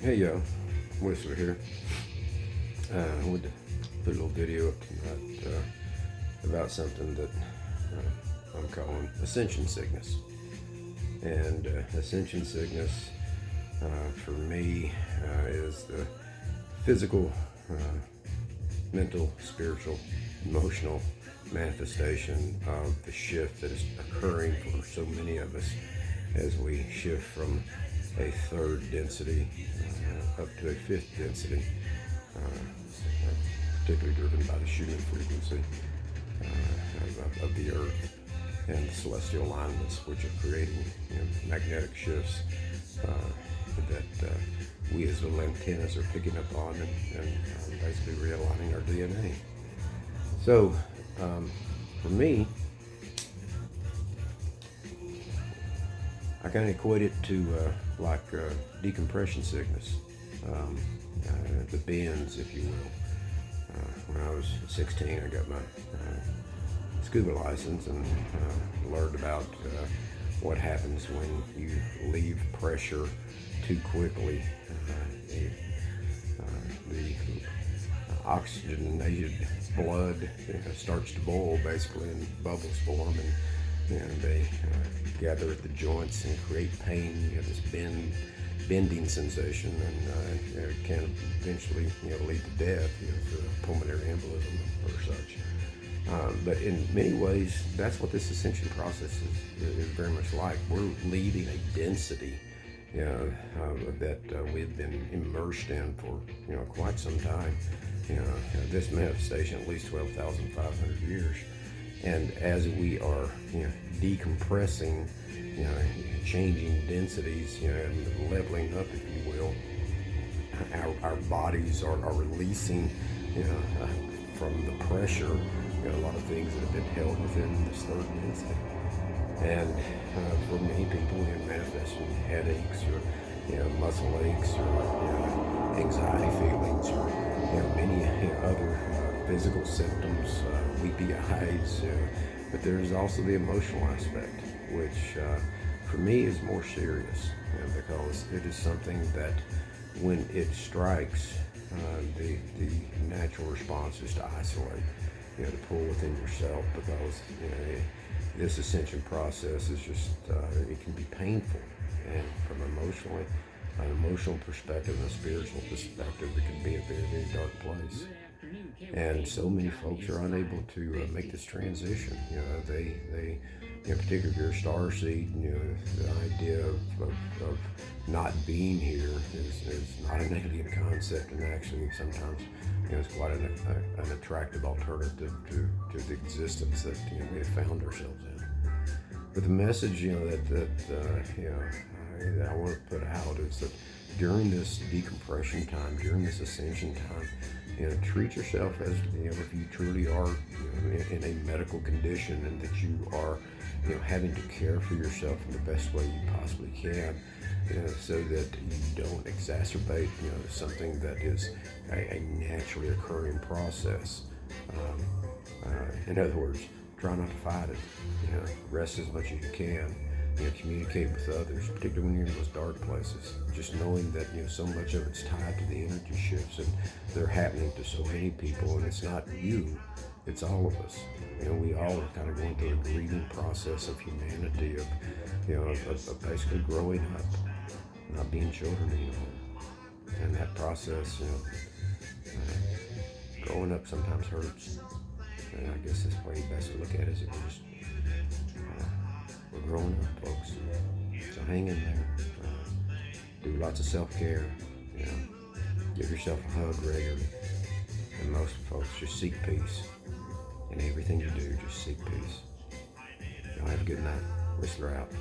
Hey y'all, Whistler here. I wanted to put a little video up tonight about something that I'm calling Ascension Sickness. And Ascension Sickness for me is the physical, mental, spiritual, emotional manifestation of the shift that is occurring for so many of us as we shift from a third density up to a fifth density, particularly driven by the shooting frequency of the earth and the celestial alignments, which are creating magnetic shifts that we as little antennas are picking up on and basically realigning our DNA. So for me, I kind of equate it to decompression sickness, the bends, if you will. When I was 16, I got my scuba license and learned about what happens when you leave pressure too quickly. The oxygenated blood starts to boil basically, and bubbles form, and they gather at the joints and create pain. You have this bending sensation, and it can eventually lead to death, through a pulmonary embolism or such. But in many ways, that's what this ascension process is very much like. We're leaving a density that we've been immersed in for quite some time. This manifestation at least 12,500 years. And as we are decompressing, changing densities, and leveling up, if you will, our bodies are releasing from the pressure a lot of things that have been held within this third density. And for many people, it manifests in headaches or muscle aches or anxiety feelings or many other physical symptoms, weepy eyes. But there's also the emotional aspect, which for me is more serious, because it is something that when it strikes, the natural response is to isolate, to pull within yourself, because this ascension process is just, it can be painful. And from an emotional perspective and a spiritual perspective, it can be a very, very dark place. And so many folks are unable to make this transition. They particularly if you're a star seed, the idea of not being here is not an alien concept, and actually sometimes it's quite an attractive alternative to the existence that we have found ourselves in. But the message that I want to put out is that during this decompression time, during this ascension time, treat yourself as if you truly are in a medical condition, and that you are having to care for yourself in the best way you possibly can, so that you don't exacerbate something that is a naturally occurring process. In other words, try not to fight it. Rest as much as you can. Communicate with others, particularly when you're in those dark places. Just knowing that so much of it's tied to the energy shifts, and they're happening to so many people, and it's not you, it's all of us. We all are kind of going through a grieving process of humanity, of basically growing up, not being children anymore. And that process, growing up sometimes hurts. And I guess that's the way you best look at it, is we're growing up, folks. So hang in there. Do lots of self-care. Give yourself a hug regularly. And most folks, just seek peace. In everything you do, just seek peace. Y'all have a good night. Whistler out.